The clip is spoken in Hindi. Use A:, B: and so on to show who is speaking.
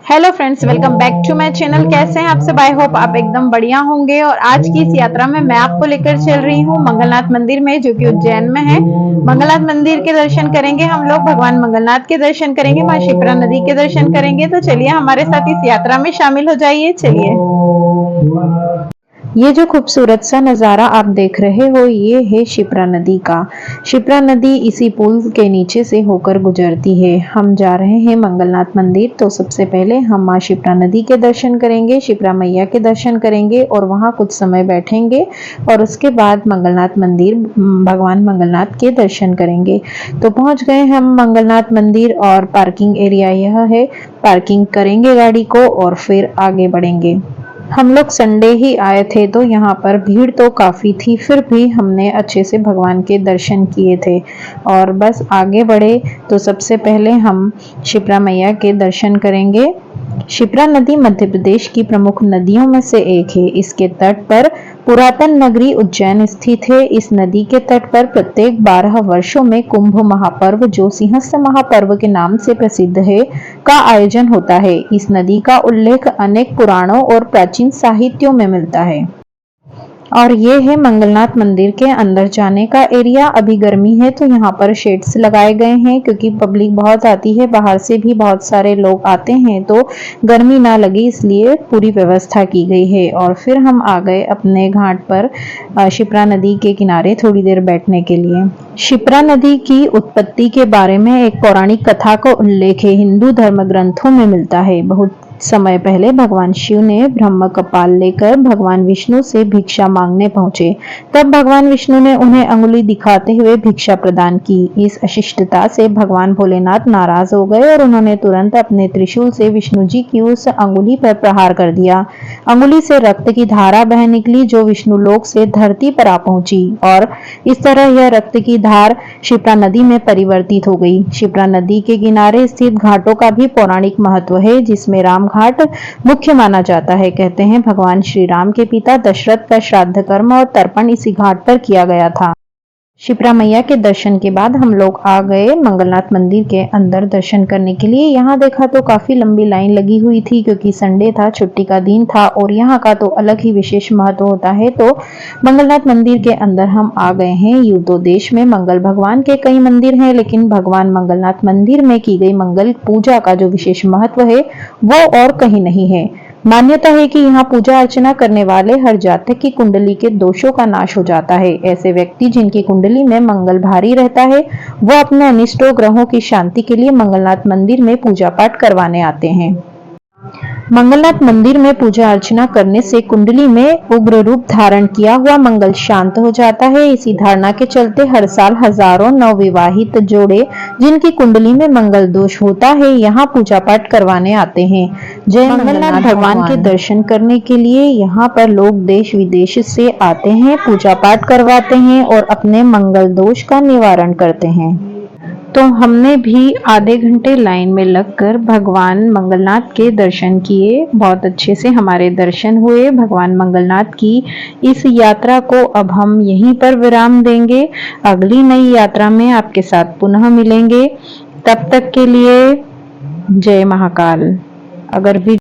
A: Hello friends, welcome back to my channel. कैसे हैं आप सब? आई होप आप एकदम बढ़िया होंगे। और आज की इस यात्रा में मैं आपको लेकर चल रही हूँ मंगलनाथ मंदिर में, जो कि उज्जैन में है। मंगलनाथ मंदिर के दर्शन करेंगे हम लोग, भगवान मंगलनाथ के दर्शन करेंगे, माँ शिप्रा नदी के दर्शन करेंगे। तो चलिए हमारे साथ इस यात्रा में शामिल हो जाइए। चलिए, ये जो खूबसूरत सा नज़ारा आप देख रहे हो, ये है शिप्रा नदी का। शिप्रा नदी इसी पुल के नीचे से होकर गुजरती है। हम जा रहे हैं मंगलनाथ मंदिर, तो सबसे पहले हम माँ शिप्रा नदी के दर्शन करेंगे, शिप्रा मैया के दर्शन करेंगे और वहाँ कुछ समय बैठेंगे और उसके बाद मंगलनाथ मंदिर, भगवान मंगलनाथ के दर्शन करेंगे। तो पहुँच गए हम मंगलनाथ मंदिर और पार्किंग एरिया यह है। पार्किंग करेंगे गाड़ी को और फिर आगे बढ़ेंगे। हम लोग संडे ही आए थे, तो यहाँ पर भीड़ तो काफ़ी थी, फिर भी हमने अच्छे से भगवान के दर्शन किए थे और बस आगे बढ़े। तो सबसे पहले हम शिप्रा मैया के दर्शन करेंगे। शिप्रा नदी मध्य प्रदेश की प्रमुख नदियों में से एक है। इसके तट पर पुरातन नगरी उज्जैन स्थित है। इस नदी के तट पर प्रत्येक 12 वर्षों में कुंभ महापर्व, जो सिंहस्थ महापर्व के नाम से प्रसिद्ध है, का आयोजन होता है। इस नदी का उल्लेख अनेक पुराणों और प्राचीन साहित्यों में मिलता है। और ये है मंगलनाथ मंदिर के अंदर जाने का एरिया। अभी गर्मी है तो यहाँ पर शेड्स लगाए गए हैं, क्योंकि पब्लिक बहुत आती है, बाहर से भी बहुत सारे लोग आते हैं, तो गर्मी ना लगे इसलिए पूरी व्यवस्था की गई है। और फिर हम आ गए अपने घाट पर, शिप्रा नदी के किनारे थोड़ी देर बैठने के लिए। शिप्रा नदी की उत्पत्ति के बारे में एक पौराणिक कथा का उल्लेख है, हिंदू धर्म ग्रंथों में मिलता है। बहुत समय पहले भगवान शिव ने ब्रह्म कपाल लेकर भगवान विष्णु से भिक्षा मांगने पहुंचे। तब भगवान विष्णु ने उन्हें अंगुली दिखाते हुए भिक्षा प्रदान की। इस अशिष्टता से भगवान भोलेनाथ नाराज हो गए और उन्होंने तुरंत अपने त्रिशूल से विष्णु जी की उस अंगुली पर प्रहार कर दिया। अंगुली से रक्त की धारा बह निकली, जो विष्णु लोक से धरती पर आ पहुंची और इस तरह यह रक्त की धार शिप्रा नदी में परिवर्तित हो गई। शिप्रा नदी के किनारे स्थित घाटों का भी पौराणिक महत्व है, जिसमें राम घाट मुख्य माना जाता है। कहते हैं भगवान श्री राम के पिता दशरथ का श्राद्ध कर्म और तर्पण इसी घाट पर किया गया था। शिप्रा मैया के दर्शन के बाद हम लोग आ गए मंगलनाथ मंदिर के अंदर दर्शन करने के लिए। यहाँ देखा तो काफी लंबी लाइन लगी हुई थी, क्योंकि संडे था, छुट्टी का दिन था और यहाँ का तो अलग ही विशेष महत्व होता है। तो मंगलनाथ मंदिर के अंदर हम आ गए हैं। यूं तो देश में मंगल भगवान के कई मंदिर हैं, लेकिन भगवान मंगलनाथ मंदिर में की गई मंगल पूजा का जो विशेष महत्व है वो और कहीं नहीं है। मान्यता है कि यहाँ पूजा अर्चना करने वाले हर जातक की कुंडली के दोषों का नाश हो जाता है। ऐसे व्यक्ति जिनकी कुंडली में मंगल भारी रहता है, वो अपने अनिष्टों ग्रहों की शांति के लिए मंगलनाथ मंदिर में पूजा पाठ करवाने आते हैं। मंगलनाथ मंदिर में पूजा अर्चना करने से कुंडली में उग्र रूप धारण किया हुआ मंगल शांत हो जाता है। इसी धारणा के चलते हर साल हजारों नवविवाहित जोड़े, जिनकी कुंडली में मंगल दोष होता है, यहाँ पूजा पाठ करवाने आते हैं। जय मंगलनाथ भगवान के दर्शन करने के लिए यहाँ पर लोग देश विदेश से आते हैं, पूजा पाठ करवाते हैं और अपने मंगल दोष का निवारण करते हैं। तो हमने भी आधे घंटे लाइन में लगकर भगवान मंगलनाथ के दर्शन किए। बहुत अच्छे से हमारे दर्शन हुए। भगवान मंगलनाथ की इस यात्रा को अब हम यहीं पर विराम देंगे। अगली नई यात्रा में आपके साथ पुनः मिलेंगे। तब तक के लिए जय महाकाल। अगर